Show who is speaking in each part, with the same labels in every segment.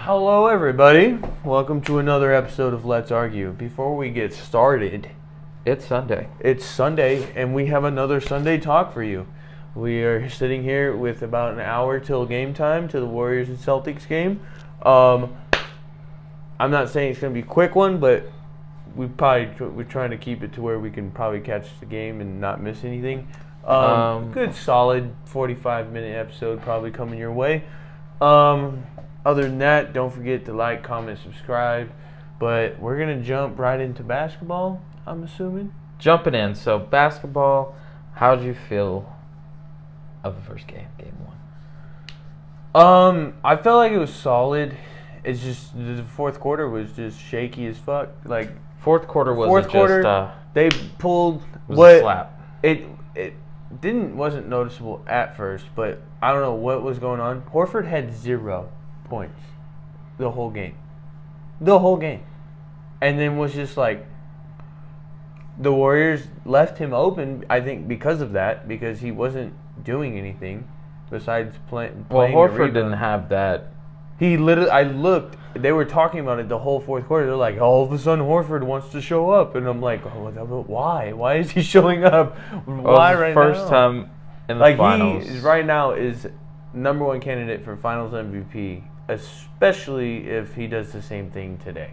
Speaker 1: Hello, everybody. Welcome to another episode of Let's Argue. Before we get started,
Speaker 2: It's Sunday.
Speaker 1: it's Sunday, and we have another Sunday talk for you. We are sitting here with about an hour till game time to the Warriors and Celtics game. I'm not saying it's going to be a quick one, but we're trying to keep it to where we can probably catch the game and not miss anything. Good, solid 45-minute episode probably coming your way. Other than that, don't forget to like, comment, subscribe. But we're going to jump right into basketball, I'm assuming.
Speaker 2: Jumping in. So, basketball, how'd you feel of the first game, game one?
Speaker 1: I felt like it was solid. It's just the fourth quarter was just shaky as fuck. Like
Speaker 2: Fourth quarter was
Speaker 1: they pulled
Speaker 2: a slap.
Speaker 1: It wasn't noticeable at first, but I don't know what was going on. Horford had 0 points the whole game, and then was just like the Warriors left him open. I think because of that, because he wasn't doing anything besides playing.
Speaker 2: Well, Horford didn't have that.
Speaker 1: He literally, I looked, they were talking about it the whole fourth quarter. They're like, all of a sudden Horford wants to show up. And I'm like, oh, why? Why is he showing up? Why right now?
Speaker 2: First time in the finals.
Speaker 1: He right now is number one candidate for finals MVP, especially if he does the same thing today.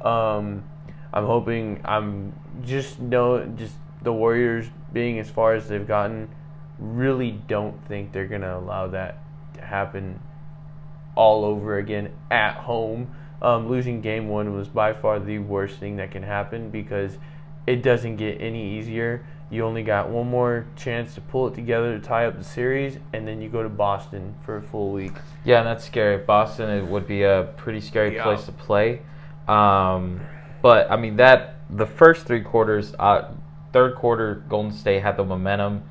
Speaker 1: I'm hoping, just the Warriors being as far as they've gotten, really don't think they're going to allow that to happen all over again at home. Losing game one was by far the worst thing that can happen because it doesn't get any easier. You only got one more chance to pull it together to tie up the series, and then you go to Boston for a full week.
Speaker 2: Yeah, and that's scary. Boston, it would be a pretty scary place to play. But, I mean, the first three quarters, third quarter, Golden State had the momentum,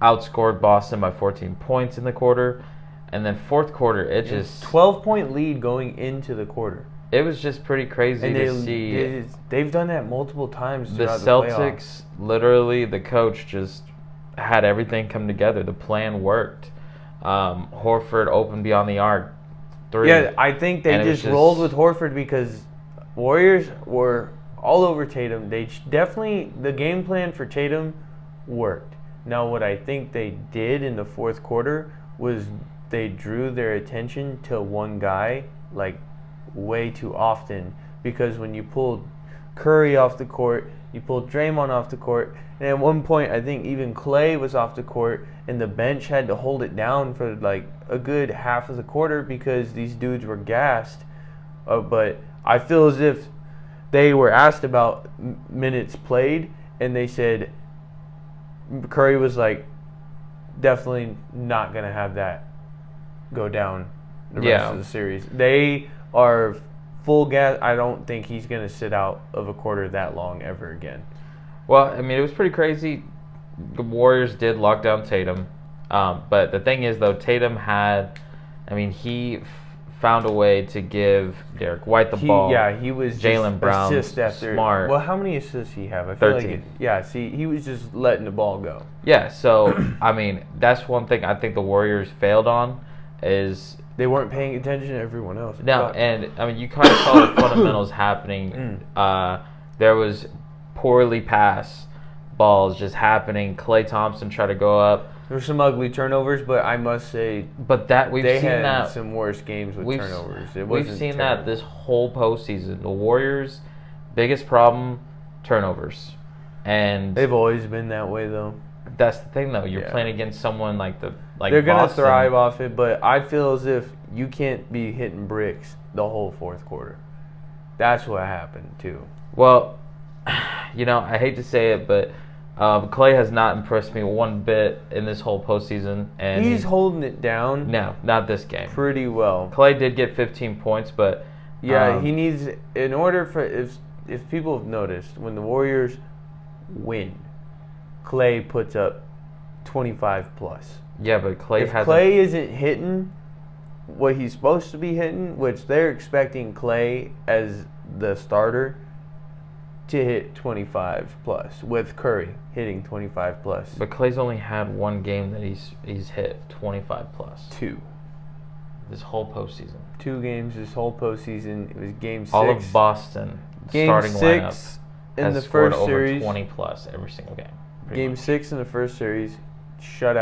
Speaker 2: outscored Boston by 14 points in the quarter. And then fourth quarter, it just
Speaker 1: 12-point lead going into the quarter.
Speaker 2: It was just pretty crazy to see.
Speaker 1: They've done that multiple times
Speaker 2: The
Speaker 1: throughout
Speaker 2: Celtics, literally, the coach just had everything come together. The plan worked. Horford opened beyond the arc. 3.
Speaker 1: Yeah, I think they just rolled with Horford because Warriors were all over Tatum. The game plan for Tatum worked. Now, what I think they did in the fourth quarter was they drew their attention to one guy like way too often, because when you pulled Curry off the court, you pulled Draymond off the court, and at one point I think even Clay was off the court, and the bench had to hold it down for like a good half of the quarter because these dudes were gassed. But I feel as if they were asked about minutes played, and they said Curry was like, definitely not going to have that go down the rest of the series. They are full gas. I don't think he's going to sit out of a quarter that long ever again.
Speaker 2: Well, I mean, it was pretty crazy. The Warriors did lock down Tatum. But the thing is, though, Tatum he found a way to give Derek White the ball.
Speaker 1: Yeah, he was
Speaker 2: Jaylen Brown smart.
Speaker 1: Well, how many assists he have? I feel
Speaker 2: 13.
Speaker 1: He was just letting the ball go.
Speaker 2: Yeah, so, I mean, that's one thing I think the Warriors failed on is
Speaker 1: they weren't paying attention to everyone else.
Speaker 2: No, and, I mean, you kind of saw the fundamentals happening. There was poorly passed balls just happening. Klay Thompson tried to go up.
Speaker 1: There were some ugly turnovers, but I must say,
Speaker 2: they had
Speaker 1: some worse games with turnovers.
Speaker 2: We've seen that this whole postseason. The Warriors' biggest problem, turnovers, and
Speaker 1: they've always been that way, though.
Speaker 2: That's the thing, though. You're playing against someone like
Speaker 1: they're gonna thrive off it, but I feel as if you can't be hitting bricks the whole fourth quarter. That's what happened too.
Speaker 2: Well, I hate to say it, but Klay has not impressed me one bit in this whole postseason, and
Speaker 1: he's holding it down.
Speaker 2: No, not this game.
Speaker 1: Pretty well.
Speaker 2: Klay did get 15 points, but
Speaker 1: he needs, in order for if people have noticed, when the Warriors win, Klay puts up 25 plus.
Speaker 2: Yeah, but
Speaker 1: Klay isn't hitting what he's supposed to be hitting, which they're expecting Klay as the starter to hit 25 plus, with Curry hitting 25 plus.
Speaker 2: But Klay's only had one game that he's hit 25 plus.
Speaker 1: 2.
Speaker 2: this whole postseason.
Speaker 1: 2 games this whole postseason. It was Game 6.
Speaker 2: All of Boston
Speaker 1: Game
Speaker 2: starting
Speaker 1: 6
Speaker 2: lineup
Speaker 1: in
Speaker 2: has
Speaker 1: the
Speaker 2: scored
Speaker 1: first
Speaker 2: over
Speaker 1: series.
Speaker 2: 20 plus every single game.
Speaker 1: Game
Speaker 2: much.
Speaker 1: 6 in the first series, shut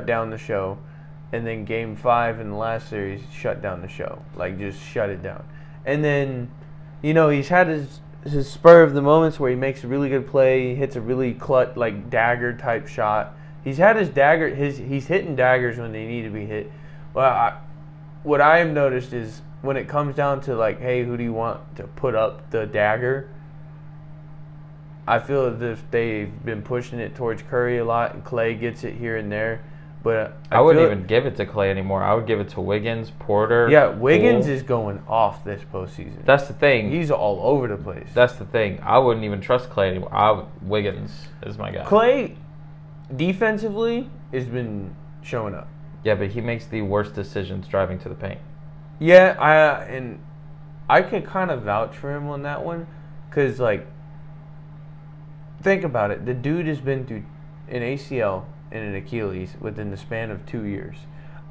Speaker 1: down the show, and then Game 5 in the last series, shut down the show. Like, just shut it down. And then, he's had his spur of the moments where he makes a really good play, he hits a really clutch, like, dagger type shot. He's had his dagger. He's hitting daggers when they need to be hit. Well, what I have noticed is when it comes down to, like, hey, who do you want to put up the dagger? I feel as if they've been pushing it towards Curry a lot, and Clay gets it here and there. But
Speaker 2: I wouldn't even give it to Clay anymore. I would give it to Wiggins, Porter.
Speaker 1: Yeah, Wiggins
Speaker 2: Poole.
Speaker 1: is going off this postseason.
Speaker 2: That's the thing.
Speaker 1: He's all over the place.
Speaker 2: That's the thing. I wouldn't even trust Clay anymore. Wiggins is my guy.
Speaker 1: Clay, defensively, has been showing up.
Speaker 2: Yeah, but he makes the worst decisions driving to the paint.
Speaker 1: Yeah, I could kind of vouch for him on that one, because, like, think about it. The dude has been through an ACL and an Achilles within the span of 2 years.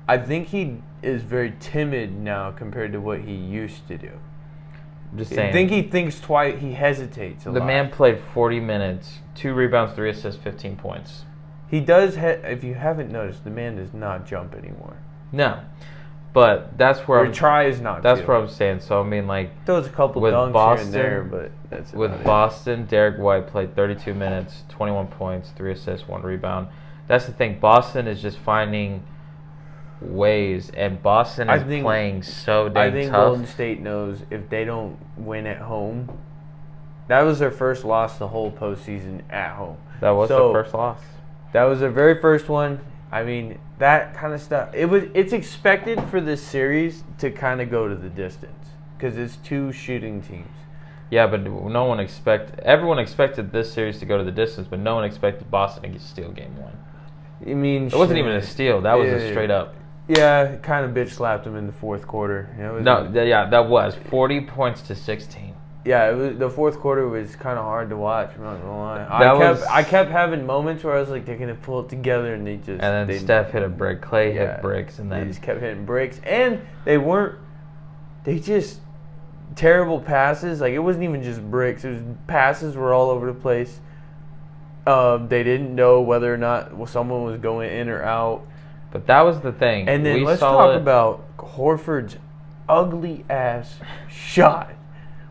Speaker 1: I think he is very timid now compared to what he used to do.
Speaker 2: Just saying.
Speaker 1: I think he thinks twice. He hesitates a lot.
Speaker 2: The man played 40 minutes, 2 rebounds, 3 assists, 15 points.
Speaker 1: He does. If you haven't noticed, the man does not jump anymore.
Speaker 2: No, but that's where
Speaker 1: Or tries not.
Speaker 2: That's what I'm saying. So I mean, like,
Speaker 1: throws a couple
Speaker 2: with
Speaker 1: dunks
Speaker 2: Boston,
Speaker 1: here and there, but that's
Speaker 2: with
Speaker 1: about it.
Speaker 2: Boston, Derek White played 32 minutes, 21 points, 3 assists, 1 rebound. That's the thing. Boston is just finding ways, and Boston is playing so dang
Speaker 1: I think
Speaker 2: tough.
Speaker 1: Golden State knows if they don't win at home, that was their first loss the whole postseason at home.
Speaker 2: That was their first loss.
Speaker 1: That was their very first one. I mean, that kind of stuff. It's expected for this series to kind of go to the distance because it's 2 shooting teams.
Speaker 2: Yeah, but everyone expected this series to go to the distance, but no one expected Boston to steal Game 1.
Speaker 1: I mean,
Speaker 2: it wasn't even a steal. That was a straight up.
Speaker 1: Yeah, kind of bitch slapped him in the fourth quarter.
Speaker 2: That was 40 points to 16.
Speaker 1: Yeah, the fourth quarter was kind of hard to watch. I'm not gonna lie. I kept having moments where I was like, they're gonna pull it together, and they just.
Speaker 2: And then Steph hit a brick, Clay hit bricks, and then
Speaker 1: they just kept hitting bricks, and they just terrible passes. Like, it wasn't even just bricks; it was passes were all over the place. They didn't know whether or not someone was going in or out.
Speaker 2: But that was the thing.
Speaker 1: And then let's talk about Horford's ugly ass shot.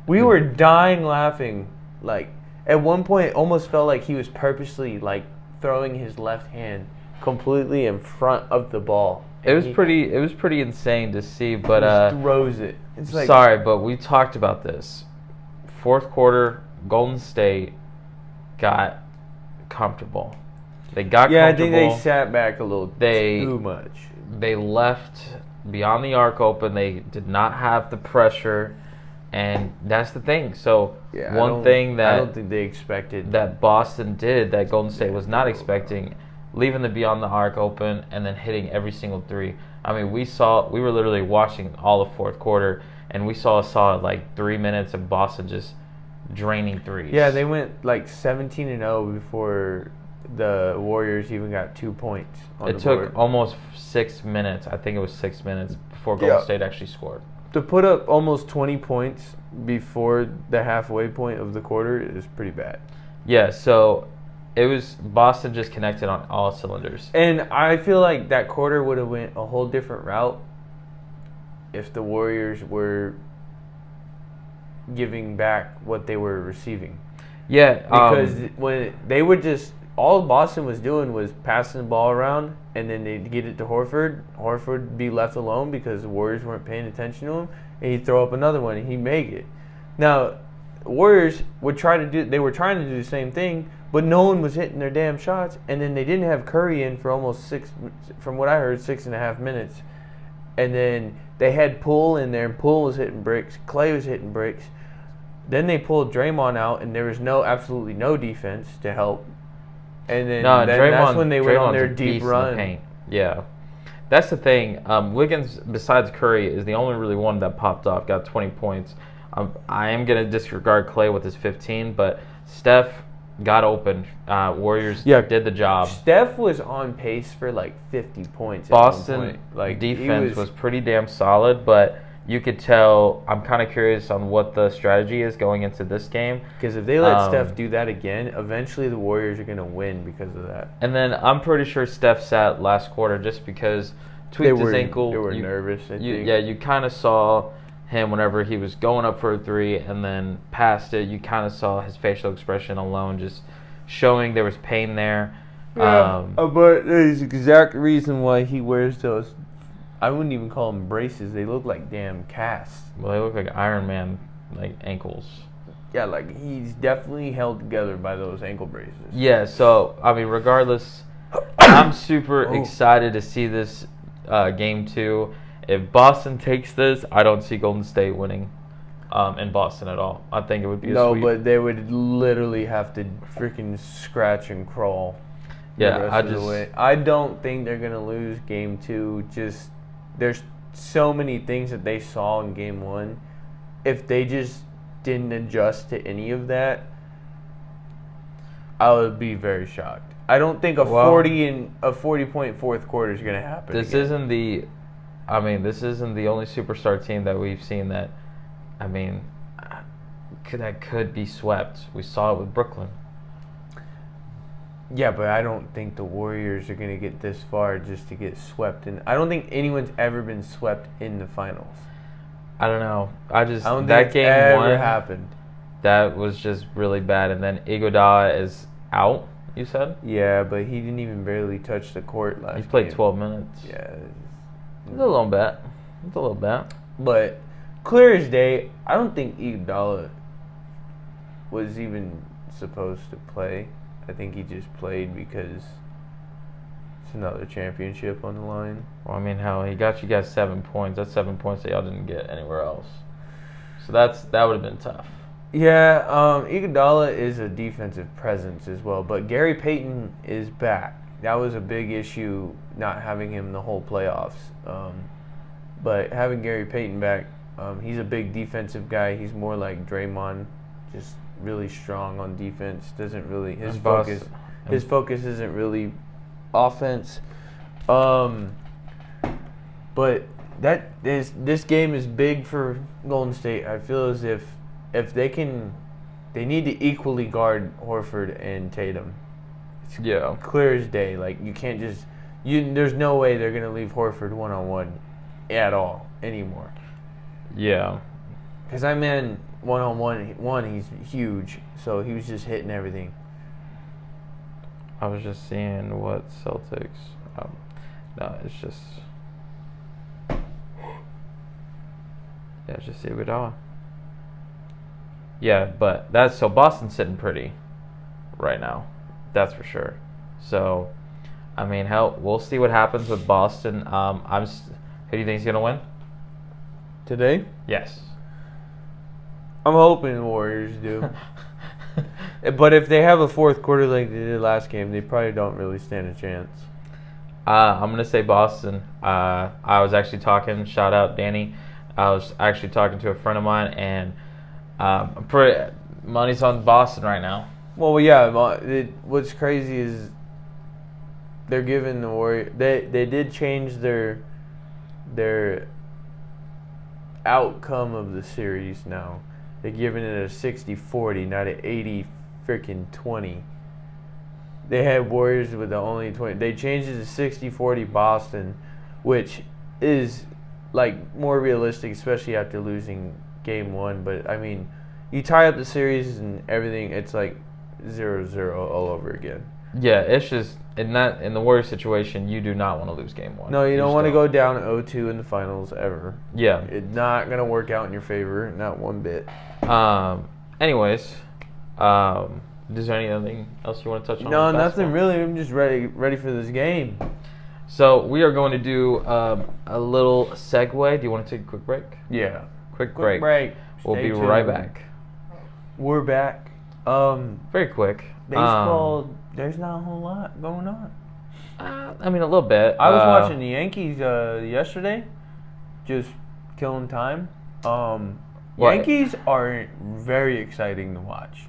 Speaker 1: We were dying laughing. Like, at one point, it almost felt like he was purposely, like, throwing his left hand completely in front of the ball.
Speaker 2: It was pretty insane to see, but
Speaker 1: he just throws it. It's like,
Speaker 2: sorry, but we talked about this. Fourth quarter, Golden State got comfortable. They got comfortable.
Speaker 1: Yeah, I think they sat back a little too much.
Speaker 2: They left beyond the arc open. They did not have the pressure. And that's the thing. So one thing
Speaker 1: I don't think they expected
Speaker 2: that Boston did that Golden State was not expecting, leaving the beyond the arc open and then hitting every single 3. I mean, we were literally watching all of fourth quarter, and we saw like 3 minutes of Boston just draining threes.
Speaker 1: Yeah, they went like 17-0 before the Warriors even got 2 points on the board.
Speaker 2: It took almost 6 minutes. I think it was 6 minutes before Golden State actually scored.
Speaker 1: To put up almost 20 points before the halfway point of the quarter is pretty bad.
Speaker 2: Yeah, so it was Boston just connected on all cylinders.
Speaker 1: And I feel like that quarter would have went a whole different route if the Warriors were giving back what they were receiving.
Speaker 2: Yeah,
Speaker 1: because when they would just all Boston was doing was passing the ball around, and then they'd get it to Horford. Horford would be left alone because the Warriors weren't paying attention to him, and he'd throw up another one, and he'd make it. Now, Warriors were trying to do the same thing, but no one was hitting their damn shots, and then they didn't have Curry in for almost from what I heard, 6.5 minutes. And then they had Poole in there, and Poole was hitting bricks, Clay was hitting bricks. Then they pulled Draymond out, and there was absolutely no defense to help. And then, that's when they went on their deep run.
Speaker 2: Yeah. That's the thing. Wiggins, besides Curry, is the only really one that popped off, got 20 points. I am going to disregard Clay with his 15, but Steph got open. Warriors did the job.
Speaker 1: Steph was on pace for like 50 points.
Speaker 2: Boston defense was pretty damn solid, but you could tell. I'm kind of curious on what the strategy is going into this game.
Speaker 1: Because if they let Steph do that again, eventually the Warriors are going to win because of that.
Speaker 2: And then I'm pretty sure Steph sat last quarter just because tweaked his ankle.
Speaker 1: They were nervous, I think.
Speaker 2: Yeah, you kind of saw him whenever he was going up for a three and then past it. You kind of saw his facial expression alone just showing there was pain there.
Speaker 1: Yeah, but there's exact reason why he wears those. I wouldn't even call them braces. They look like damn casts.
Speaker 2: Well, they look like Iron Man ankles.
Speaker 1: Yeah, like he's definitely held together by those ankle braces.
Speaker 2: Yeah, so I mean, regardless, I'm super excited to see this game 2. If Boston takes this, I don't see Golden State winning in Boston at all. I think it would be a sweep.
Speaker 1: No, but they would literally have to freaking scratch and crawl.
Speaker 2: Yeah,
Speaker 1: I don't think they're gonna lose game 2. Just there's so many things that they saw in game 1. If they just didn't adjust to any of that, I would be very shocked. I don't think a 40-point fourth quarter is gonna happen.
Speaker 2: This isn't the only superstar team that we've seen that could be swept. We saw it with Brooklyn.
Speaker 1: Yeah, but I don't think the Warriors are going to get this far just to get swept. I don't think anyone's ever been swept in the finals.
Speaker 2: I don't know.
Speaker 1: I don't think game ever happened.
Speaker 2: That was just really bad. And then Iguodala is out, you said?
Speaker 1: Yeah, but he didn't even barely touch the court last game.
Speaker 2: He played 12 minutes.
Speaker 1: Yeah.
Speaker 2: It's a little bit.
Speaker 1: But clear as day, I don't think Iguodala was even supposed to play. I think he just played because it's another championship on the line.
Speaker 2: Well, I mean, hell, he got you guys 7 points. That's 7 points that y'all didn't get anywhere else. So that would have been tough.
Speaker 1: Yeah, Iguodala is a defensive presence as well, but Gary Payton is back. That was a big issue, not having him the whole playoffs. But having Gary Payton back, he's a big defensive guy. He's more like Draymond, just really strong on defense. Doesn't really his focus isn't really offense. But this game is big for Golden State. I feel as if they need to equally guard Horford and Tatum. It's clear as day. Like you can't just there's no way they're gonna leave Horford one-on-one at all anymore.
Speaker 2: Yeah.
Speaker 1: Because one-on-one, he's huge, so he was just hitting everything.
Speaker 2: I was just seeing what Celtics. No, it's just. Yeah, it's just Iguodala. Yeah, but so Boston's sitting pretty right now. That's for sure. So, I mean, hell, we'll see what happens with Boston. Who do you think is gonna win
Speaker 1: today?
Speaker 2: Yes.
Speaker 1: I'm hoping the Warriors do. But if they have a fourth quarter like they did last game, they probably don't really stand a chance.
Speaker 2: I'm going to say Boston. I was actually talking, shout out Danny. I was actually talking to a friend of mine, and money's on Boston right now.
Speaker 1: Well, yeah. What's crazy is they're giving the Warriors. They did change their outcome of the series now. They're giving it a 60-40, not an 80-20. They had Warriors with the only 20. They changed it to 60-40 Boston, which is like more realistic, especially after losing game 1. But I mean, you tie up the series and everything, it's like 0-0 all over again.
Speaker 2: Yeah, it's just in the Warriors situation, you do not want to lose game 1.
Speaker 1: No, you don't want to go down 0-2 in the finals ever.
Speaker 2: Yeah,
Speaker 1: it's not gonna work out in your favor, not one bit.
Speaker 2: Anyways, is there anything else you want to touch on?
Speaker 1: No, nothing really. I'm just ready for this game.
Speaker 2: So we are going to do a little segue. Do you want to take a quick break?
Speaker 1: Yeah.
Speaker 2: Quick break. We'll be
Speaker 1: tuned.
Speaker 2: right back.
Speaker 1: We're back.
Speaker 2: Very quick.
Speaker 1: Baseball, there's not a whole lot going on.
Speaker 2: I mean, a little bit.
Speaker 1: I was watching the Yankees yesterday, just killing time. Yankees are very exciting to watch.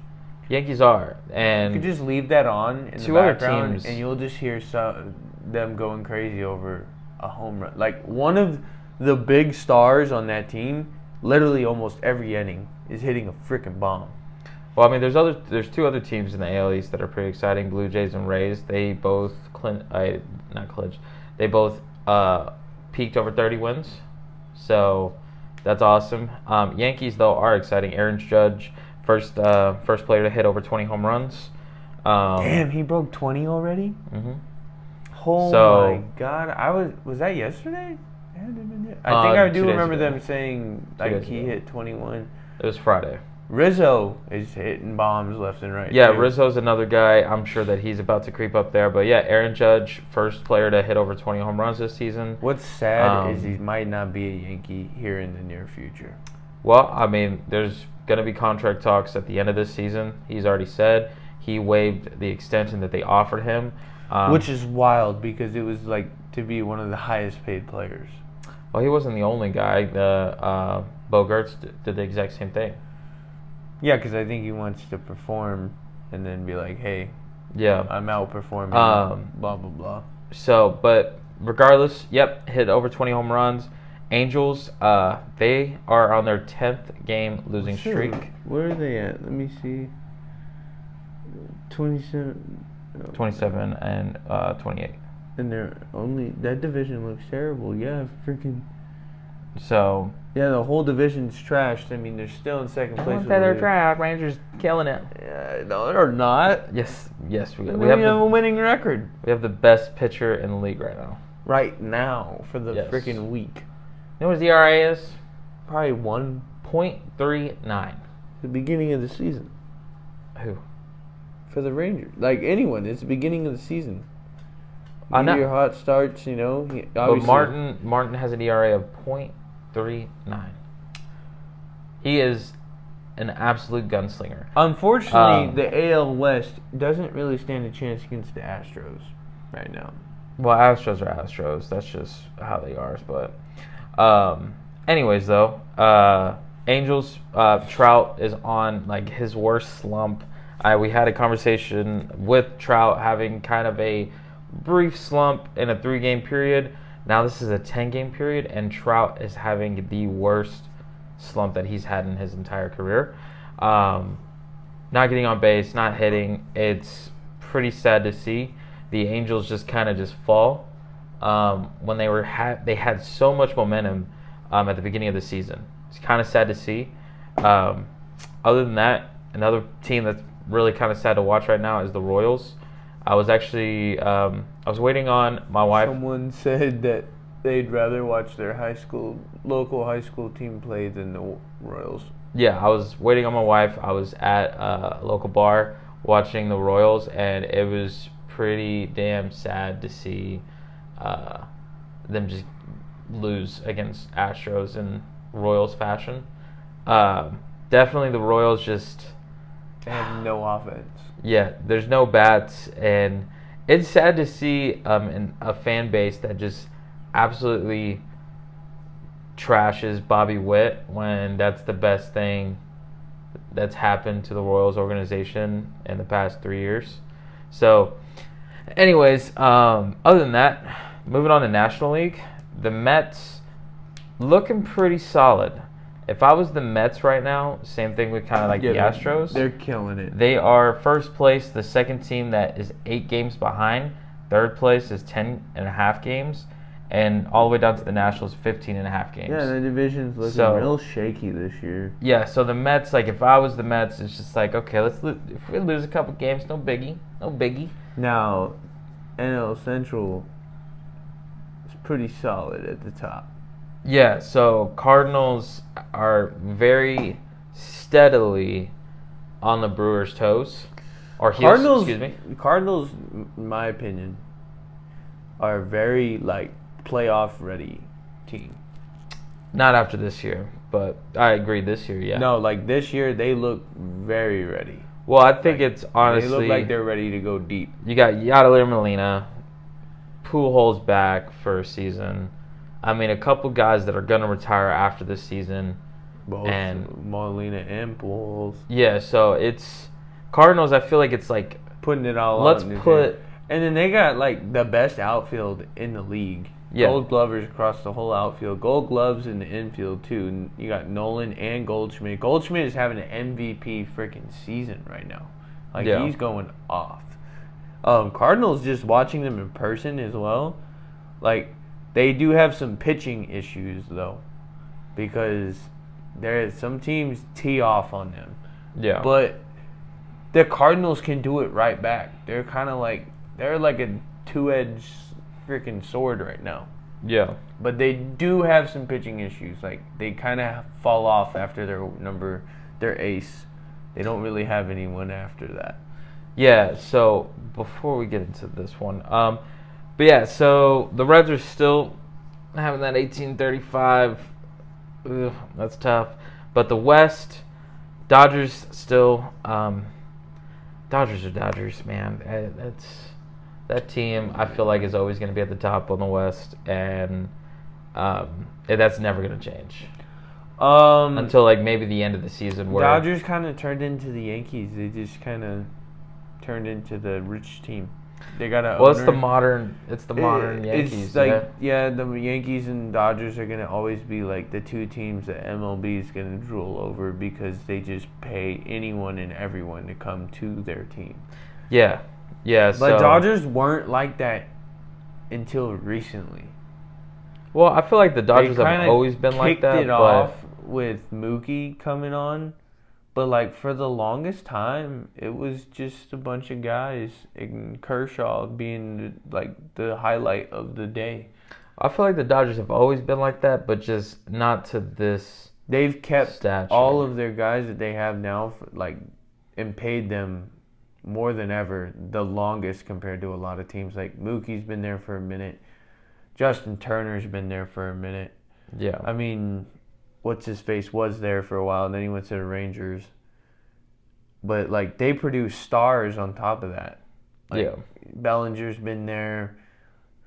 Speaker 2: Yankees are, and
Speaker 1: You could just leave that on in the
Speaker 2: two other
Speaker 1: background,
Speaker 2: teams-
Speaker 1: and you'll just hear them going crazy over a home run. Like, one of the big stars on that team, literally almost every inning, is hitting a freaking bomb.
Speaker 2: well, I mean, there's two other teams in the AL East that are pretty exciting: Blue Jays and Rays. They both They both peaked over 30 wins, so that's awesome. Yankees though are exciting. Aaron Judge, first player to hit over 20 home runs.
Speaker 1: Damn, he broke 20 already?
Speaker 2: Mm-hmm.
Speaker 1: Oh
Speaker 2: So-
Speaker 1: my god! Was that yesterday? Yeah, it had to have been it. I think I
Speaker 2: 2
Speaker 1: do
Speaker 2: days
Speaker 1: remember
Speaker 2: ago.
Speaker 1: them saying
Speaker 2: 2
Speaker 1: like
Speaker 2: days
Speaker 1: he
Speaker 2: ago.
Speaker 1: hit 21.
Speaker 2: It was Friday.
Speaker 1: Rizzo is hitting bombs left and right.
Speaker 2: Yeah,
Speaker 1: too.
Speaker 2: Rizzo's another guy. I'm sure that he's about to creep up there. But yeah, Aaron Judge, first player to hit over 20 home runs this season.
Speaker 1: What's sad is
Speaker 2: Um,
Speaker 1: he might not be a Yankee here in the near future.
Speaker 2: Well, I mean, there's going to be contract talks at the end of this season. He's already said he waived the extension that they offered him.
Speaker 1: Which is wild because it was like to be one of the highest paid players.
Speaker 2: Well, he wasn't the only guy. Bogarts did the exact same thing.
Speaker 1: Yeah, because I think he wants to perform and then be like, hey,
Speaker 2: Yeah.
Speaker 1: I'm outperforming, blah, blah, blah.
Speaker 2: So, but regardless, yep, hit over 20 home runs. Angels, they are on their 10th game losing streak.
Speaker 1: Where are they at? Let me see. 27.
Speaker 2: 27 and 28.
Speaker 1: And they're only, that division looks terrible. Yeah, freaking.
Speaker 2: So,
Speaker 1: Yeah, the whole division's trashed. I mean, they're still in second place. with
Speaker 2: they're
Speaker 1: the-
Speaker 2: trash. Rangers killing it.
Speaker 1: No, they're not.
Speaker 2: Yes, we
Speaker 1: We have a winning record
Speaker 2: the best pitcher in the league right now.
Speaker 1: right now for the
Speaker 2: Yes.
Speaker 1: freaking week.
Speaker 2: You know what his ERA is?
Speaker 1: Probably one
Speaker 2: 0.39.
Speaker 1: the beginning of the season
Speaker 2: Who?
Speaker 1: for the Rangers. Like anyone, it's the beginning of the season.
Speaker 2: I know.
Speaker 1: Your hot starts, you know.
Speaker 2: But
Speaker 1: Obviously,
Speaker 2: Martin has an ERA of 0.39. He is an absolute gunslinger.
Speaker 1: unfortunately, the AL West doesn't really stand a chance against the Astros right now.
Speaker 2: Well, Astros are Astros. That's just how they are. But, anyways, though, Angels, Trout is on like his worst slump. We had a conversation with Trout having kind of a brief slump in a 3-game period. Now this is a 10-game period, and Trout is having the worst slump that he's had in his entire career. Not getting on base, not hitting. It's pretty sad to see. The Angels just kind of just fall when they had so much momentum at the beginning of the season. It's kind of sad to see. Other than that, another team that's really kind of sad to watch right now is the Royals. I was actually I was waiting on my wife.
Speaker 1: Someone said that they'd rather watch their local high school team play than the Royals.
Speaker 2: Yeah, I was waiting on my wife. I was at a local bar watching the Royals, and it was pretty damn sad to see them just lose against Astros in Royals fashion. Definitely the Royals just...
Speaker 1: They have no offense.
Speaker 2: Yeah, there's no bats, and it's sad to see a fan base that just absolutely trashes Bobby Witt when that's the best thing that's happened to the Royals organization in the past 3 years. So, anyways, other than that, moving on to National League, the Mets looking pretty solid. If I was the Mets right now, same thing with kind of like the Astros.
Speaker 1: They're killing it.
Speaker 2: They are first place, the second team that is 8 games behind. Third place is 10.5 games. And all the way down to the Nationals, 15.5 games.
Speaker 1: Yeah, the division's looking real shaky this year.
Speaker 2: Yeah, so the Mets, like if I was the Mets, it's just like, okay, if we lose a couple games, no biggie.
Speaker 1: Now, NL Central is pretty solid at the top.
Speaker 2: Yeah, so Cardinals are very steadily on the Brewers' toes. Or heels, excuse me.
Speaker 1: Cardinals, in my opinion, are very playoff ready team.
Speaker 2: Not after this year, but I agree this year, yeah.
Speaker 1: No, this year they look very ready.
Speaker 2: Well, I think it's honestly...
Speaker 1: They look like they're ready to go deep.
Speaker 2: You got Yadier Molina, Pujols back for a season. I mean, a couple guys that are going to retire after this season.
Speaker 1: Both
Speaker 2: and
Speaker 1: Molina and Pujols.
Speaker 2: Yeah, so it's Cardinals, I feel like it's like
Speaker 1: putting it all
Speaker 2: let's
Speaker 1: on.
Speaker 2: put.
Speaker 1: And then they got like the best outfield in the league.
Speaker 2: Yeah.
Speaker 1: Gold Glovers across the whole outfield. Gold Gloves in the infield too. And you got Nolan and Goldschmidt. Goldschmidt is having an MVP freaking season right now. Like he's going off. Cardinals, just watching them in person as well. Like they do have some pitching issues though, because some teams tee off on them.
Speaker 2: Yeah.
Speaker 1: But the Cardinals can do it right back. They're kind of like they're like a two-edged freaking sword right now.
Speaker 2: Yeah.
Speaker 1: But they do have some pitching issues. Like they kind of fall off after their ace. They don't really have anyone after that.
Speaker 2: Yeah. So before we get into this one, but yeah, so the Reds are still having that 1835. Ugh, that's tough. But the West, Dodgers still. Dodgers are Dodgers, man. That team, I feel like, is always going to be at the top on the West, and that's never going to change until like maybe the end of the season. Where
Speaker 1: Dodgers kind of turned into the Yankees. They just kind of turned into the rich team. They got a.
Speaker 2: Well, it's the modern Yankees.
Speaker 1: It's like the Yankees and Dodgers are gonna always be like the two teams that MLB is gonna drool over because they just pay anyone and everyone to come to their team.
Speaker 2: Yeah. Yeah.
Speaker 1: But Dodgers weren't like that until recently.
Speaker 2: Well, I feel like the Dodgers have always been like that.
Speaker 1: Kicked it off with Mookie coming on. But, like, for the longest time, it was just a bunch of guys, and Kershaw being, like, the highlight of the day.
Speaker 2: I feel like the Dodgers have always been like that, but just not to this
Speaker 1: They've kept
Speaker 2: stature.
Speaker 1: All of their guys that they have now, and paid them more than ever, the longest compared to a lot of teams. Like, Mookie's been there for a minute. Justin Turner's been there for a minute.
Speaker 2: Yeah.
Speaker 1: I mean, what's-his-face was there for a while, and then he went to the Rangers. But, like, they produce stars on top of that. Like,
Speaker 2: yeah.
Speaker 1: Bellinger's been there.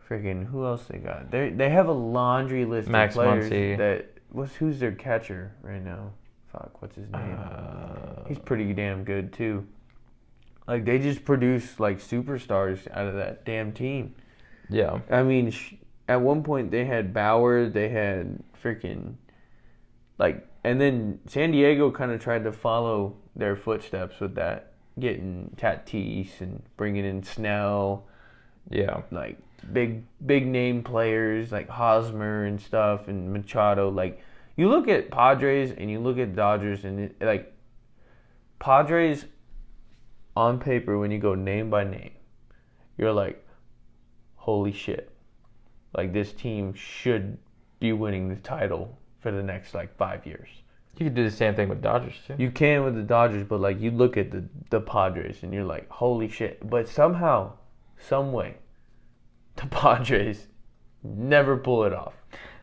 Speaker 1: Freaking, who else they got? They have a laundry list of players. Who's their catcher right now? Fuck, what's his name? He's pretty damn good, too. Like, they just produce, like, superstars out of that damn team.
Speaker 2: Yeah.
Speaker 1: I mean, at one point they had Bauer, they had freaking... Like, and then San Diego kind of tried to follow their footsteps with that, getting Tatis and bringing in Snell.
Speaker 2: Yeah.
Speaker 1: Like, big name players like Hosmer and stuff and Machado. Like, you look at Padres and you look at Dodgers and, Padres on paper, when you go name by name, you're like, holy shit. Like, this team should be winning the title for the next 5 years.
Speaker 2: You could do the same thing with Dodgers too.
Speaker 1: You can with the Dodgers, but you look at the Padres and you're like, holy shit. But somehow, some way, the Padres never pull it off.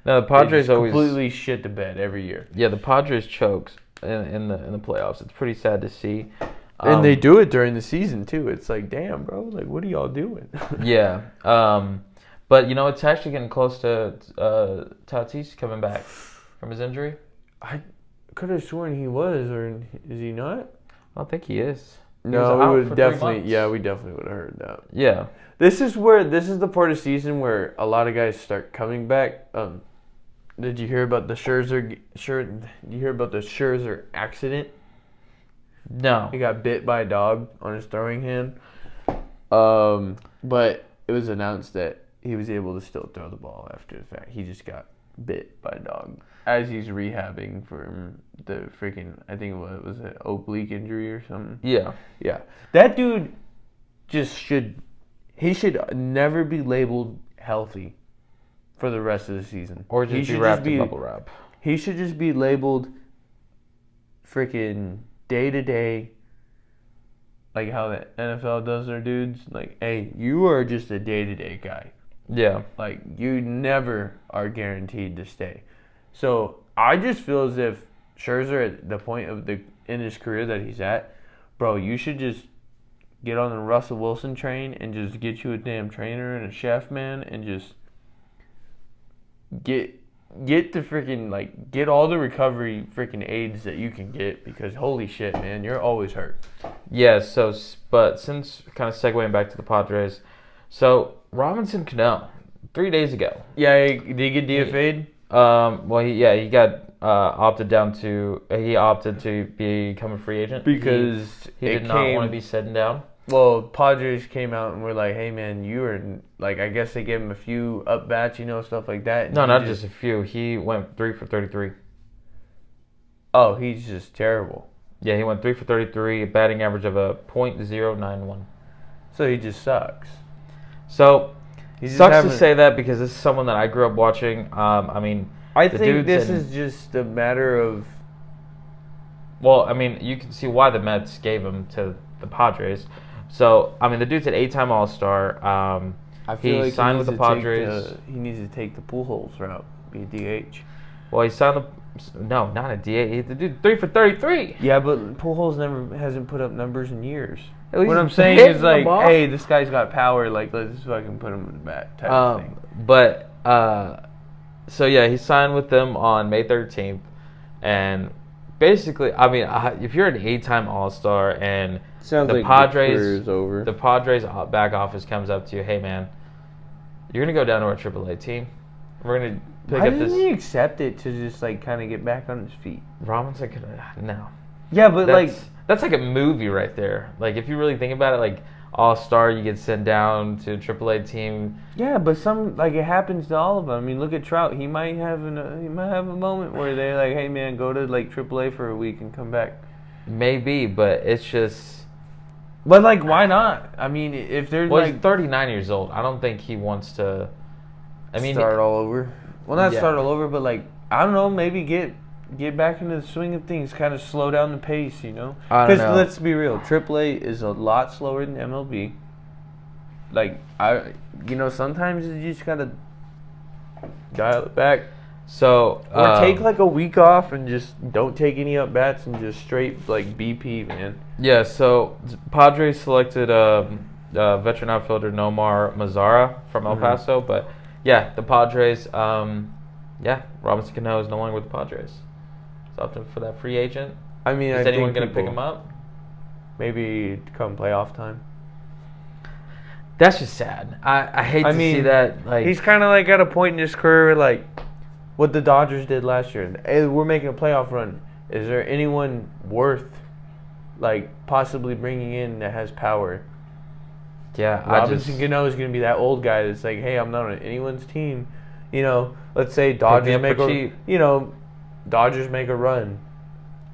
Speaker 2: No, the Padres always
Speaker 1: completely shit the bed every year.
Speaker 2: Yeah, the Padres chokes in the playoffs. It's pretty sad to see.
Speaker 1: And they do it during the season too. It's like, damn, bro, what are y'all doing?
Speaker 2: Yeah. But it's actually getting close to Tatis coming back from his injury.
Speaker 1: I could have sworn he was, or is he not?
Speaker 2: I don't think he is.
Speaker 1: No, we would definitely. Yeah, we definitely would have heard that.
Speaker 2: Yeah.
Speaker 1: This is the part of the season where a lot of guys start coming back. Did you hear about the Scherzer? Did you hear about the Scherzer accident?
Speaker 2: No.
Speaker 1: He got bit by a dog on his throwing hand. But it was announced that he was able to still throw the ball after the fact. He just got bit by a dog as he's rehabbing from the freaking, I think it was an oblique injury or something.
Speaker 2: Yeah.
Speaker 1: Yeah. That dude he should never be labeled healthy for the rest of the season.
Speaker 2: Or just be wrapped in bubble wrap.
Speaker 1: He should just be labeled freaking day-to-day, like how the NFL does their dudes. Like, hey, you are just a day-to-day guy.
Speaker 2: Yeah.
Speaker 1: Like, you never are guaranteed to stay. So, I just feel as if Scherzer, at the point in his career that he's at, bro, you should just get on the Russell Wilson train and just get you a damn trainer and a chef, man, and just get get the freaking get all the recovery freaking aids that you can get because holy shit, man, you're always hurt.
Speaker 2: Yeah. So, but since kind of segueing back to the Padres, so Robinson Cano 3 days ago.
Speaker 1: Yeah, did he get DFA'd?
Speaker 2: Well, he got opted to become a free agent
Speaker 1: Because
Speaker 2: he did not want to be sitting down.
Speaker 1: Well, Padres came out and were like, "Hey, man, you were I guess they gave him a few up bats, stuff like that."
Speaker 2: No, not just a few. He went 3 for 33.
Speaker 1: Oh, he's just terrible.
Speaker 2: Yeah, he went 3 for 33, a batting average of a .091.
Speaker 1: So he just sucks.
Speaker 2: So sucks to say that because this is someone that I grew up watching. I think
Speaker 1: this is just a matter of.
Speaker 2: Well, you can see why the Mets gave him to the Padres. So, the dude's an 8-time All-Star.
Speaker 1: I feel like
Speaker 2: signed with the Padres.
Speaker 1: He needs to take the Pujols route, be a DH.
Speaker 2: Well, he signed no, not a DH. The dude 3 for 33.
Speaker 1: Yeah, but Pujols hasn't put up numbers in years.
Speaker 2: What
Speaker 1: I'm saying is hey, this guy's got power. Let's fucking put him in the bat type of thing.
Speaker 2: But so yeah, he signed with them on May 13th, and basically, if you're an 8-time All-Star and the Padres back office comes up to you, hey man, you're gonna go down to our AAA team. We're gonna pick up this. Why didn't
Speaker 1: he accept it to just kind of get back on his feet?
Speaker 2: Robinson could no.
Speaker 1: Yeah, but
Speaker 2: that's like a movie right there. Like if you really think about it, All-Star, you get sent down to a AAA team.
Speaker 1: Yeah, but it happens to all of them. Look at Trout. He might have a moment where they're like, "Hey man, go to AAA for a week and come back."
Speaker 2: Maybe, but it's just.
Speaker 1: But why not? If they're
Speaker 2: he's 39 years old. I don't think he wants to.
Speaker 1: Start all over. Well, not start all over, but I don't know. Maybe get back into the swing of things. Kind of slow down the pace,
Speaker 2: I don't know.
Speaker 1: Because let's be real, AAA is a lot slower than MLB. Sometimes you just gotta dial it back.
Speaker 2: So
Speaker 1: or take a week off and just don't take any up bats and just straight BP, man.
Speaker 2: Yeah. So Padres selected veteran outfielder Nomar Mazara from El Paso, but yeah, the Padres. Robinson Cano is no longer with the Padres. So opting for that free agent. Is anyone going to pick him up?
Speaker 1: Maybe come playoff time.
Speaker 2: That's just sad. I hate to see that.
Speaker 1: He's kind of at a point in his career where what the Dodgers did last year. Hey, we're making a playoff run. Is there anyone worth possibly bringing in that has power?
Speaker 2: Yeah,
Speaker 1: Robinson Cano is going to be that old guy that's hey, I'm not on anyone's team. Let's say Dodgers Dodgers make a run,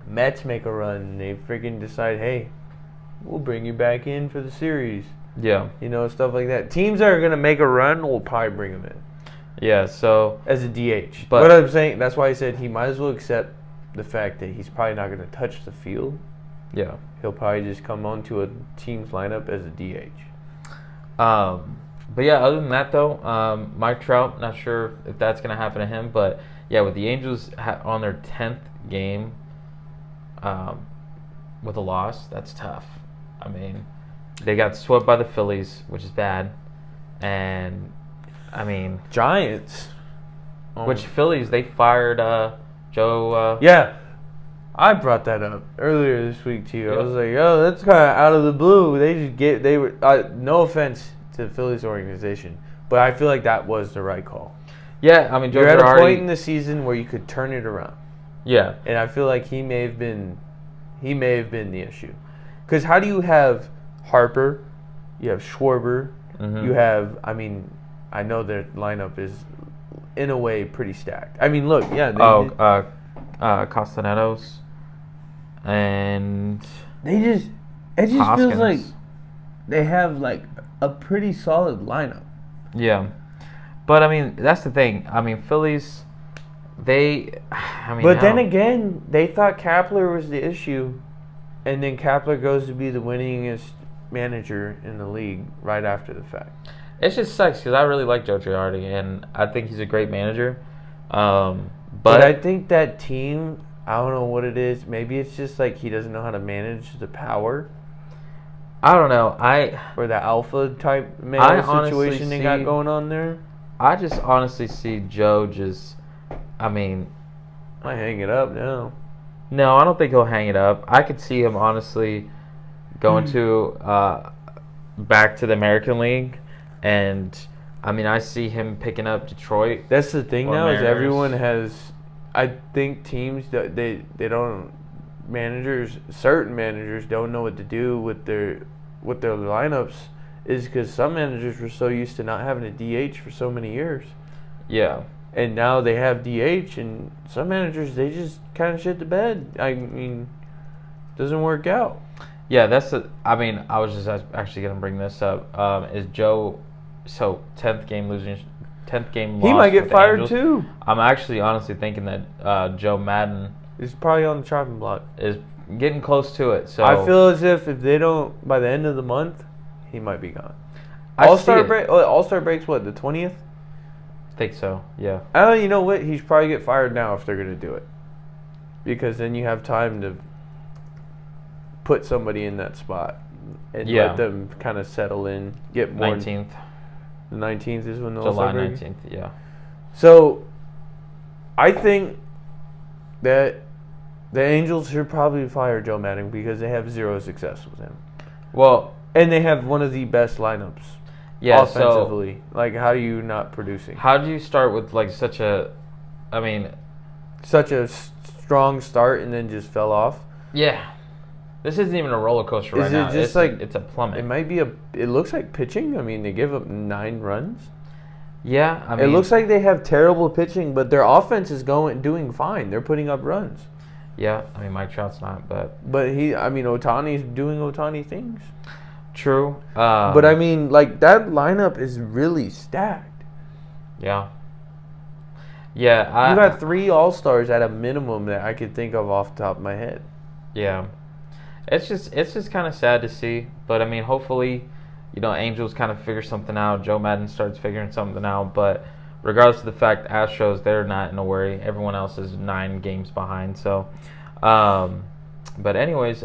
Speaker 1: Mets make a run, and they freaking decide, hey, we'll bring you back in for the series.
Speaker 2: Yeah.
Speaker 1: Stuff like that. Teams that are going to make a run will probably bring him in.
Speaker 2: Yeah, so.
Speaker 1: As a DH. But what I'm saying, that's why I said he might as well accept the fact that he's probably not going to touch the field.
Speaker 2: Yeah.
Speaker 1: He'll probably just come onto a team's lineup as a DH.
Speaker 2: But yeah, other than that though, Mike Trout, not sure if that's going to happen to him, but yeah, with the Angels on their 10th game with a loss, that's tough. They got swept by the Phillies, which is bad, and
Speaker 1: Giants.
Speaker 2: Which Phillies? They fired Joe.
Speaker 1: Yeah, I brought that up earlier this week to you. Yep. I was like, "Yo, that's kind of out of the blue." They were no offense to the Phillies organization, but I feel like that was the right call.
Speaker 2: Yeah, Joe
Speaker 1: You're at a point in the season where you could turn it around.
Speaker 2: Yeah,
Speaker 1: and I feel like he may have been the issue, because how do you have Harper, you have Schwarber, you have I know their lineup is in a way pretty stacked. Look, yeah.
Speaker 2: Castellanos, and
Speaker 1: it just
Speaker 2: Hoskins.
Speaker 1: feels like they have a pretty solid lineup.
Speaker 2: Yeah, but that's the thing. Phillies, they.
Speaker 1: But then again, they thought Kapler was the issue, and then Kapler goes to be the winningest manager in the league right after the fact.
Speaker 2: It just sucks because I really like Joe Girardi, and I think he's a great manager.
Speaker 1: But I think that team, I don't know what it is. Maybe it's just he doesn't know how to manage the power.
Speaker 2: I don't know.
Speaker 1: Or the alpha type male situation they got going on there.
Speaker 2: I just honestly see Joe just I mean,
Speaker 1: I hang it up now.
Speaker 2: no, I don't think he'll hang it up. I could see him honestly going to back to the American League, and I mean, I see him picking up Detroit.
Speaker 1: That's the thing
Speaker 2: or
Speaker 1: now
Speaker 2: Mariners.
Speaker 1: is everyone has. I think teams that they don't certain managers don't know what to do with their lineups is because some managers were so used to not having a DH for so many years.
Speaker 2: Yeah.
Speaker 1: And now they have DH, and some managers, they just kind of shit the bed. I mean, doesn't work out.
Speaker 2: Yeah, I mean, I was just actually going to bring this up. Is Joe, so 10th game loss
Speaker 1: He might get
Speaker 2: with the
Speaker 1: fired
Speaker 2: Angels.
Speaker 1: too.
Speaker 2: I'm actually honestly thinking that Joe Madden
Speaker 1: He's probably on the chopping block.
Speaker 2: is getting close to it. So
Speaker 1: I feel as if they don't, by the end of the month, he might be gone.
Speaker 2: I
Speaker 1: All-Star
Speaker 2: see it.
Speaker 1: break. All-Star breaks what, the 20th?
Speaker 2: think so, yeah.
Speaker 1: You know what? He should probably get fired now if they're going to do it. Because then you have time to put somebody in that spot and
Speaker 2: Yeah.
Speaker 1: let them kind of settle in, get more.
Speaker 2: 19th.
Speaker 1: The 19th is when the
Speaker 2: July
Speaker 1: All-Star break is?
Speaker 2: 19th, yeah.
Speaker 1: So, I think that the Angels should probably fire Joe Madden because they have zero success with him.
Speaker 2: Well,
Speaker 1: And they have one of the best lineups
Speaker 2: yeah,
Speaker 1: offensively. Like, how are you not producing?
Speaker 2: how do you start with like such a, I mean,
Speaker 1: Such a strong start and then just fell off.
Speaker 2: yeah. This isn't even a roller coaster right
Speaker 1: Is it
Speaker 2: now.
Speaker 1: just like
Speaker 2: it's a plummet.
Speaker 1: It might be it looks like pitching. I mean, they give up 9 runs.
Speaker 2: Yeah, I mean,
Speaker 1: It looks like they have terrible pitching, but their offense is doing fine. They're putting up runs.
Speaker 2: yeah, I mean Mike Trout's not, but
Speaker 1: But Ohtani's doing Ohtani things.
Speaker 2: true.
Speaker 1: But I mean, like, that lineup is really stacked.
Speaker 2: yeah, yeah.
Speaker 1: You got 3 All-Stars at a minimum that I could think of off the top of my head.
Speaker 2: Yeah, it's just kind of sad to see. But I mean, hopefully, Angels kind of figure something out. Joe Madden starts figuring something out. But regardless of the fact, Astros, they're not in a worry. Everyone else is 9 games behind. So, but anyways,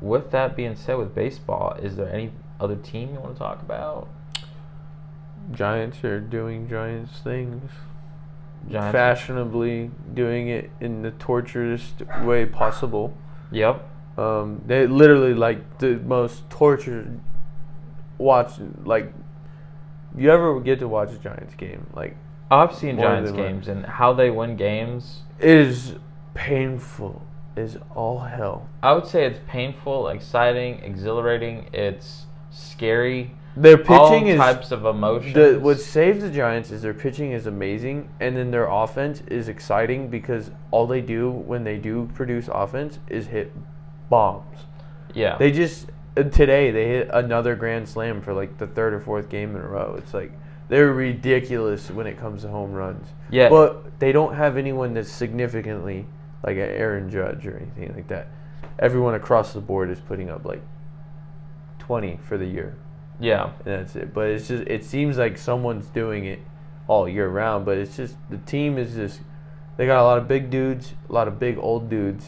Speaker 2: with that being said, with baseball, is there any other team you want to talk about?
Speaker 1: Giants are doing Giants things.
Speaker 2: Giants.
Speaker 1: Fashionably doing it in the torturous way possible.
Speaker 2: Yep.
Speaker 1: They literally like the most tortured watch. Like, you ever get to watch a Giants game? Like,
Speaker 2: I've seen
Speaker 1: more
Speaker 2: Giants
Speaker 1: than one.
Speaker 2: games and how they win games.
Speaker 1: It is painful. Is all hell.
Speaker 2: I would say it's painful, exciting, exhilarating. It's scary.
Speaker 1: Their pitching
Speaker 2: all
Speaker 1: is
Speaker 2: types of emotions.
Speaker 1: what saves the Giants is their pitching is amazing, and then their offense is exciting because all they do when they do produce offense is hit bombs.
Speaker 2: Yeah.
Speaker 1: They just today they hit another grand slam for like the 3rd or 4th game in a row. It's like they're ridiculous when it comes to home runs.
Speaker 2: Yeah.
Speaker 1: But they don't have anyone that's significantly like an Aaron Judge or anything like that. Everyone across the board is putting up like 20 for the year.
Speaker 2: Yeah.
Speaker 1: And that's it. But it's just, it seems like someone's doing it all year round. But it's just, the team is just, they got a lot of big dudes, a lot of big old dudes.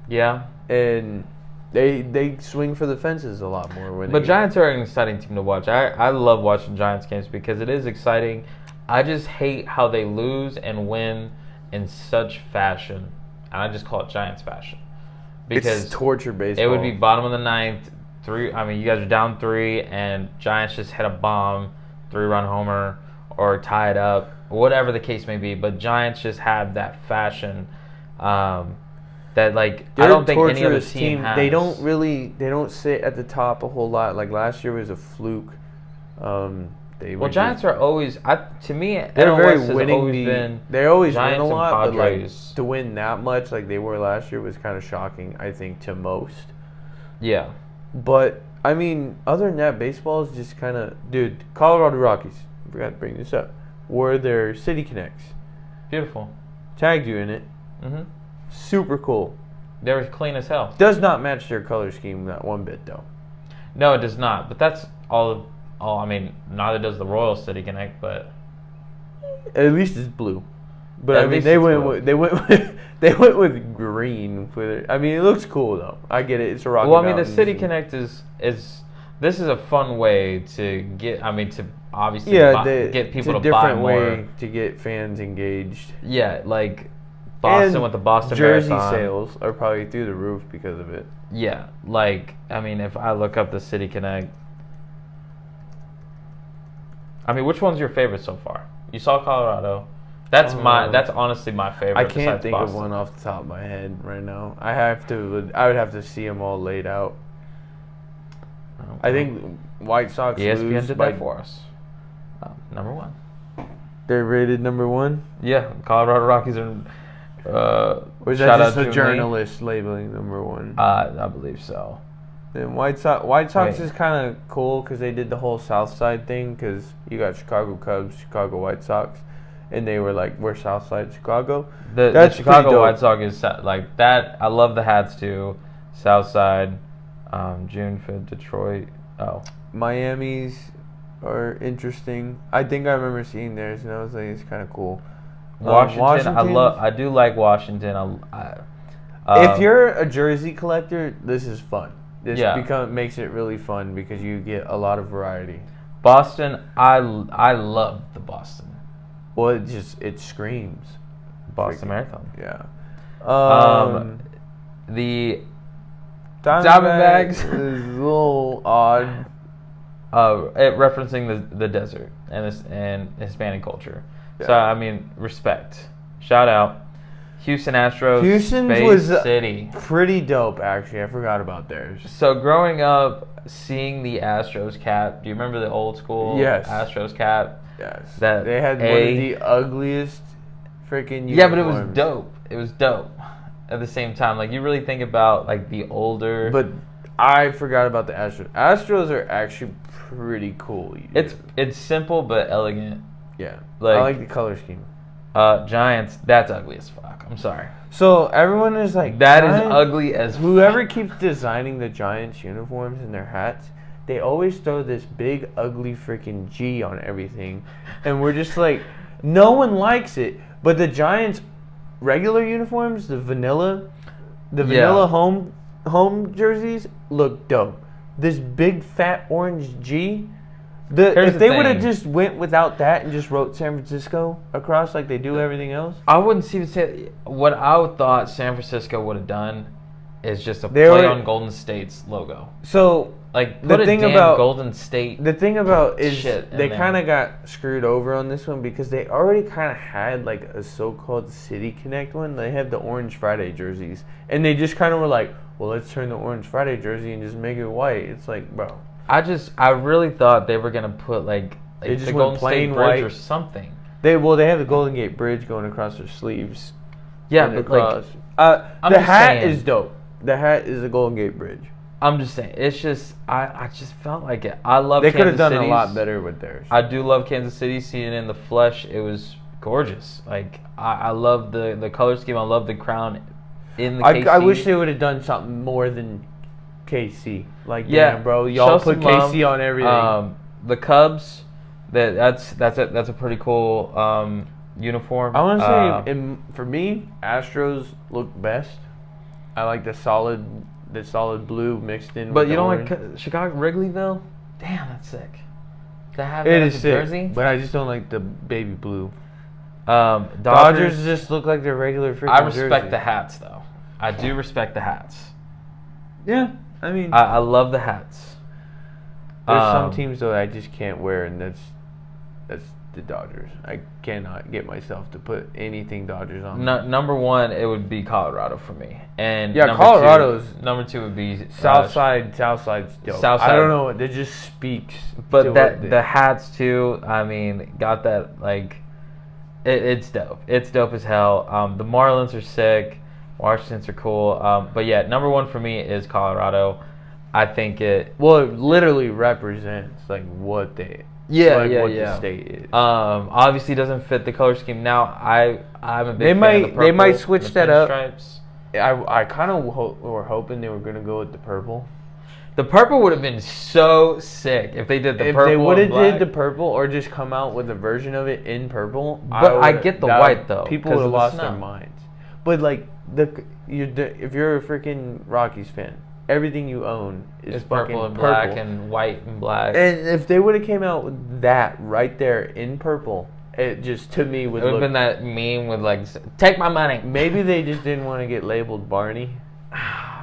Speaker 2: Yeah.
Speaker 1: And they swing for the fences a lot more.
Speaker 2: But Giants are an exciting team to watch. I love watching Giants games because it is exciting. I just hate how they lose and win in such fashion. And I just call it Giants fashion. Because
Speaker 1: it's torture baseball.
Speaker 2: it would be bottom of the 9th. You guys are down 3, and Giants just hit a bomb, 3-run homer, or tie it up, whatever the case may be. But Giants just have that fashion that, like,
Speaker 1: They're
Speaker 2: I don't think any other
Speaker 1: torturous
Speaker 2: team has.
Speaker 1: They don't sit at the top a whole lot. Like last year was a fluke.
Speaker 2: Giants are always, to me,
Speaker 1: they're
Speaker 2: NL
Speaker 1: very
Speaker 2: West has
Speaker 1: winning.
Speaker 2: always been
Speaker 1: They always win
Speaker 2: Giants
Speaker 1: a
Speaker 2: and
Speaker 1: lot, but like
Speaker 2: Padres.
Speaker 1: to win that much like they were last year was kind of shocking. I think to most.
Speaker 2: Yeah.
Speaker 1: But I mean, other than that, baseball is just kind of, dude. Colorado Rockies. I forgot to bring this up. Were their City Connects.
Speaker 2: Beautiful.
Speaker 1: Tagged you in it.
Speaker 2: Mm-hmm.
Speaker 1: Super cool.
Speaker 2: They were clean as hell.
Speaker 1: Does not match their color scheme that one bit though.
Speaker 2: No, it does not. But that's all. I mean, neither does the Royal City Connect, but
Speaker 1: At least it's blue. But
Speaker 2: At
Speaker 1: I mean,
Speaker 2: least
Speaker 1: they
Speaker 2: it's
Speaker 1: went
Speaker 2: blue.
Speaker 1: with they went with green for it. I mean, it looks cool though. I get it. It's a Rocky
Speaker 2: well, I mean, the
Speaker 1: Mountains
Speaker 2: City
Speaker 1: and-
Speaker 2: Connect is this is a fun way to get. I mean, to obviously get people
Speaker 1: it's a
Speaker 2: to buy
Speaker 1: different
Speaker 2: more.
Speaker 1: way to get fans engaged.
Speaker 2: Yeah, like Boston
Speaker 1: And
Speaker 2: with the Boston
Speaker 1: jersey
Speaker 2: Marathon.
Speaker 1: sales are probably through the roof because of it.
Speaker 2: Yeah, like I mean, if I look up the City Connect, I mean, which one's your favorite so far? You saw Colorado. That's honestly my favorite.
Speaker 1: I can't
Speaker 2: besides
Speaker 1: think
Speaker 2: Boston.
Speaker 1: of one off the top of my head right now. I would have to see them all laid out. I think White Sox
Speaker 2: ESPN
Speaker 1: lose
Speaker 2: did
Speaker 1: by
Speaker 2: that for us. Number one.
Speaker 1: They're rated number 1.
Speaker 2: Yeah, Colorado Rockies are.
Speaker 1: Or is
Speaker 2: shout
Speaker 1: that just
Speaker 2: out
Speaker 1: a
Speaker 2: to
Speaker 1: journalist labeling number 1?
Speaker 2: I believe so.
Speaker 1: And White Sox
Speaker 2: Wait.
Speaker 1: is kind of cool because they did the whole South Side thing because you got Chicago Cubs, Chicago White Sox, and they were like, we're South Side Chicago.
Speaker 2: The
Speaker 1: That's
Speaker 2: Chicago
Speaker 1: pretty dope.
Speaker 2: White Sox is like that. I love the hats too. South Side, June 5th, Detroit. Oh,
Speaker 1: Miami's are interesting. I think I remember seeing theirs, and I was like, it's kind of cool.
Speaker 2: Washington. I do like Washington.
Speaker 1: If you're a jersey collector, this is fun. This
Speaker 2: Yeah.
Speaker 1: makes it really fun because you get a lot of variety.
Speaker 2: Boston, I love the Boston
Speaker 1: Well, it screams
Speaker 2: Boston
Speaker 1: freaking-
Speaker 2: Marathon.
Speaker 1: Yeah.
Speaker 2: The
Speaker 1: Diamondbacks
Speaker 2: Diamondbacks.
Speaker 1: is a little odd.
Speaker 2: referencing the desert and Hispanic culture.
Speaker 1: Yeah.
Speaker 2: So I mean, respect. Shout out. Houston Astros.
Speaker 1: Houston's
Speaker 2: Space
Speaker 1: was
Speaker 2: City.
Speaker 1: Pretty dope, actually. I forgot about theirs.
Speaker 2: So growing up, seeing the Astros cap. Do you remember the old school
Speaker 1: Yes.
Speaker 2: Astros cap?
Speaker 1: Yes.
Speaker 2: That
Speaker 1: They had one of the ugliest freaking uniforms.
Speaker 2: Yeah, but it was dope. It was dope. At the same time, like you really think about like the older.
Speaker 1: But I forgot about the Astros. Astros are actually pretty cool.
Speaker 2: It's simple but elegant.
Speaker 1: Yeah.
Speaker 2: Like-
Speaker 1: I like the color scheme.
Speaker 2: Giants. That's ugly as fuck. I'm sorry.
Speaker 1: So everyone is like,
Speaker 2: That is
Speaker 1: Giant-
Speaker 2: ugly as
Speaker 1: Whoever
Speaker 2: fuck.
Speaker 1: keeps designing the Giants uniforms and their hats, they always throw this big ugly freaking G on everything, and we're just like, no one likes it. But the Giants' regular uniforms, the vanilla home jerseys look dope. This big fat orange G.
Speaker 2: Here's
Speaker 1: If
Speaker 2: the
Speaker 1: they would have
Speaker 2: thing.
Speaker 1: just went without that and just wrote San Francisco across like they do everything else,
Speaker 2: I wouldn't even say what I thought San Francisco would have done is just a
Speaker 1: They
Speaker 2: play
Speaker 1: were-
Speaker 2: on Golden State's logo.
Speaker 1: so
Speaker 2: Like
Speaker 1: The
Speaker 2: put a
Speaker 1: thing
Speaker 2: damn
Speaker 1: about-
Speaker 2: Golden State.
Speaker 1: the thing about is
Speaker 2: Shit in
Speaker 1: they
Speaker 2: there.
Speaker 1: kind of got screwed over on this one because they already kind of had like a so-called City Connect one. They had the Orange Friday jerseys, and they just kind of were like, well, let's turn the Orange Friday jersey and just make it white. It's like, bro,
Speaker 2: I really thought they were gonna put like
Speaker 1: They just
Speaker 2: the
Speaker 1: went
Speaker 2: Golden
Speaker 1: plain
Speaker 2: State Bridge
Speaker 1: white.
Speaker 2: or something.
Speaker 1: they have the Golden Gate Bridge going across their sleeves.
Speaker 2: Yeah,
Speaker 1: and
Speaker 2: but like
Speaker 1: across.
Speaker 2: I'm
Speaker 1: The
Speaker 2: just
Speaker 1: hat
Speaker 2: saying.
Speaker 1: is dope. The hat is a Golden Gate Bridge.
Speaker 2: I'm just saying, it's just I just felt like it. I love.
Speaker 1: They could have
Speaker 2: Kansas
Speaker 1: done a lot
Speaker 2: City's.
Speaker 1: better with theirs.
Speaker 2: I do love Kansas City. Seeing it in the flesh, it was gorgeous. Like I love the color scheme. I love the crown in the KC.
Speaker 1: I wish they would have done something more than KC. Like,
Speaker 2: Yeah,
Speaker 1: damn, bro, y'all
Speaker 2: show
Speaker 1: put
Speaker 2: some love.
Speaker 1: KC on everything.
Speaker 2: The Cubs, that's a pretty cool uniform.
Speaker 1: I want to say, for me, Astros look best. I like the solid blue mixed in.
Speaker 2: But
Speaker 1: with
Speaker 2: you
Speaker 1: the
Speaker 2: don't
Speaker 1: orange.
Speaker 2: like Chicago Wrigleyville? Damn, that's sick. To have
Speaker 1: It
Speaker 2: that
Speaker 1: is
Speaker 2: as a
Speaker 1: sick,
Speaker 2: jersey.
Speaker 1: but I just don't like the baby blue.
Speaker 2: Dodgers
Speaker 1: just look like their regular freaking
Speaker 2: I respect
Speaker 1: jersey.
Speaker 2: the hats though. I do respect the hats.
Speaker 1: Yeah, I mean,
Speaker 2: I love the hats.
Speaker 1: there's some teams though I just can't wear, and that's the Dodgers. I cannot get myself to put anything Dodgers on.
Speaker 2: Number one, it would be Colorado for me, and
Speaker 1: Yeah,
Speaker 2: number
Speaker 1: Colorado's-
Speaker 2: number two would be
Speaker 1: Southside's dope.
Speaker 2: Southside.
Speaker 1: I don't know. It just speaks.
Speaker 2: But
Speaker 1: to
Speaker 2: that
Speaker 1: what
Speaker 2: the hats too. I mean, got that like, it's dope. It's dope as hell. The Marlins are sick. Washington's are cool. But yeah, number one for me is Colorado. I think it.
Speaker 1: Well, it literally represents like what they.
Speaker 2: Yeah,
Speaker 1: like
Speaker 2: yeah,
Speaker 1: what
Speaker 2: yeah.
Speaker 1: the state is.
Speaker 2: Obviously doesn't fit the color scheme. Now I'm a big
Speaker 1: They
Speaker 2: fan
Speaker 1: might-
Speaker 2: of the
Speaker 1: they might
Speaker 2: purple,
Speaker 1: switch
Speaker 2: the
Speaker 1: that up.
Speaker 2: pinstripes.
Speaker 1: I kind of were hoping they were gonna go with the purple.
Speaker 2: The purple would have been so sick if they did the
Speaker 1: If
Speaker 2: purple.
Speaker 1: they would have
Speaker 2: and black.
Speaker 1: did the purple or just come out with a version of it in purple,
Speaker 2: But I get the white, though,
Speaker 1: People
Speaker 2: 'cause
Speaker 1: would have
Speaker 2: of the
Speaker 1: lost their
Speaker 2: snow.
Speaker 1: minds. But like if you're a freaking Rockies fan, everything you own is
Speaker 2: It's
Speaker 1: fucking
Speaker 2: purple and
Speaker 1: purple.
Speaker 2: black and white and black.
Speaker 1: And if they would have came out with that right there in purple, it just to me would
Speaker 2: It would
Speaker 1: look.
Speaker 2: have been that meme with like, take my money.
Speaker 1: Maybe they just didn't want to get labeled Barney,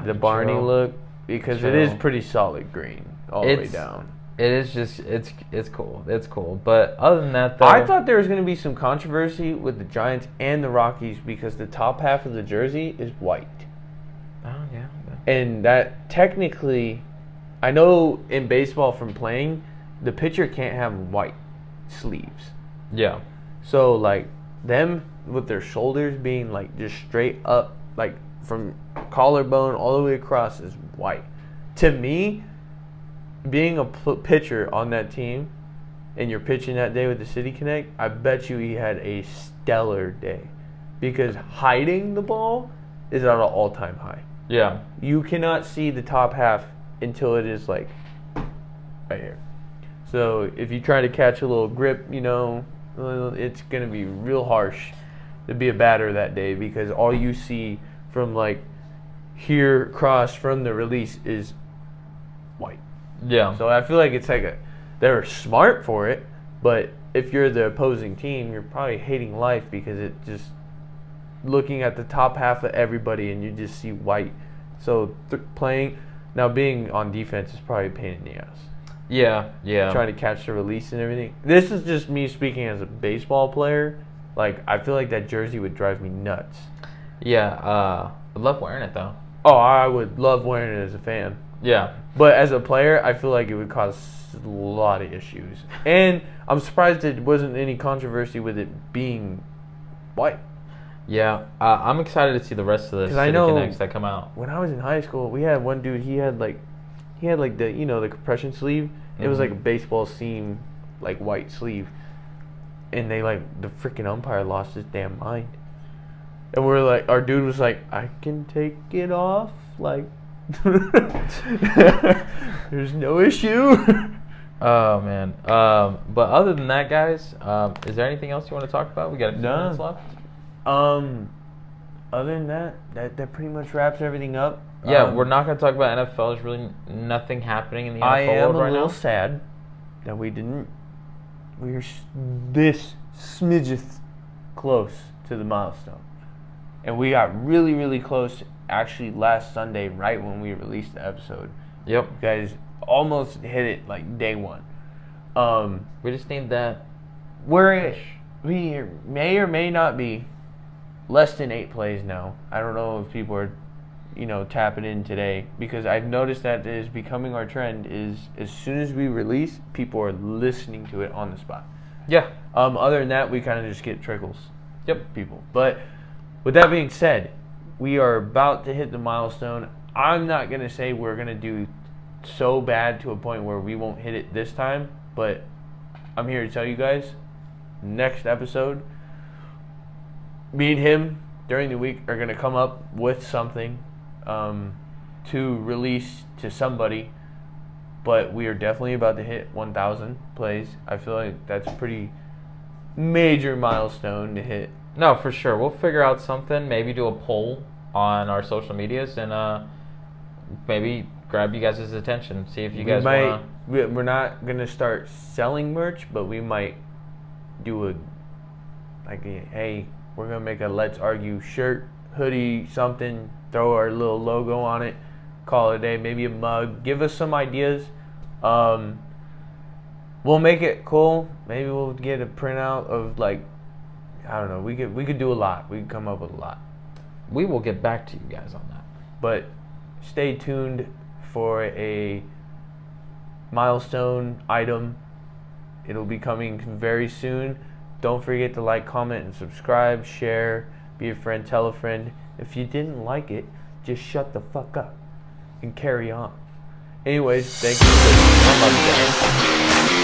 Speaker 1: the Barney
Speaker 2: True.
Speaker 1: look, because it
Speaker 2: True.
Speaker 1: is pretty solid green all the way down.
Speaker 2: It is just it's cool. It's cool. But other than that, though,
Speaker 1: I thought there was going to be some controversy with the Giants and the Rockies because the top half of the jersey is white.
Speaker 2: Oh yeah.
Speaker 1: And that technically, I know in baseball from playing, the pitcher can't have white sleeves.
Speaker 2: Yeah.
Speaker 1: So like them with their shoulders being like just straight up, like from collarbone all the way across is white. To me, being a pitcher on that team and you're pitching that day with the City Connect, I bet you he had a stellar day because hiding the ball is at an all-time high.
Speaker 2: Yeah.
Speaker 1: You cannot see the top half until it is like right here. So if you try to catch a little grip, it's going to be real harsh to be a batter that day because all you see from like here across from the release is white.
Speaker 2: Yeah.
Speaker 1: So I feel like it's like they're smart for it, but if you're the opposing team, you're probably hating life because it just looking at the top half of everybody and you just see white. So being on defense is probably a pain in the ass.
Speaker 2: Yeah.
Speaker 1: Trying to catch the release and everything. This is just me speaking as a baseball player. Like, I feel like that jersey would drive me nuts.
Speaker 2: Yeah. I love wearing it though.
Speaker 1: Oh, I would love wearing it as a fan.
Speaker 2: Yeah.
Speaker 1: But as a player, I feel like it would cause a lot of issues. And I'm surprised there wasn't any controversy with it being white.
Speaker 2: Yeah. I'm excited to see the rest of the City Connects that come out.
Speaker 1: When I was in high school, we had one dude, he had like the, the compression sleeve. Mm-hmm. It was like a baseball seam, like white sleeve. And they the freaking umpire lost his damn mind. And we're like, our dude was like, I can take it off. Like, there's no issue.
Speaker 2: Oh man. But other than that, guys, is there anything else you want to talk about? We got a few minutes left.
Speaker 1: Other than that pretty much wraps everything up.
Speaker 2: Yeah, we're not going to talk about NFL. There's really nothing happening in the NFL
Speaker 1: I am
Speaker 2: world right
Speaker 1: a little
Speaker 2: now.
Speaker 1: sad that we're this smidgeth close to the milestone. And we got really, really close actually last Sunday, right when we released the episode.
Speaker 2: Yep.
Speaker 1: You guys almost hit it like day one.
Speaker 2: We just need that.
Speaker 1: We may or may not be less than 8 plays now. I don't know if people are, tapping in today because I've noticed that it is becoming our trend is as soon as we release, people are listening to it on the spot.
Speaker 2: Yeah.
Speaker 1: Other than that, we kind of just get trickles.
Speaker 2: Yep.
Speaker 1: People. But with that being said, we are about to hit the milestone. I'm not going to say we're going to do so bad to a point where we won't hit it this time, but I'm here to tell you guys, next episode, me and him during the week are going to come up with something to release to somebody, but we are definitely about to hit 1,000 plays. I feel like that's a pretty major milestone to hit.
Speaker 2: No, for sure. We'll figure out something. Maybe do a poll on our social medias and maybe grab you guys' attention. See if you guys want to.
Speaker 1: We're not going to start selling merch, but we might do hey, we're going to make a Let's Argue shirt, hoodie, something, throw our little logo on it, call it a day, maybe a mug. Give us some ideas. We'll make it cool. Maybe we'll get a printout of I don't know. We could do a lot. We could come up with a lot.
Speaker 2: We will get back to you guys on that.
Speaker 1: But stay tuned for a milestone item. It'll be coming very soon. Don't forget to like, comment, and subscribe, share, be a friend, tell a friend. If you didn't like it, just shut the fuck up and carry on. Anyways, thank you for listening.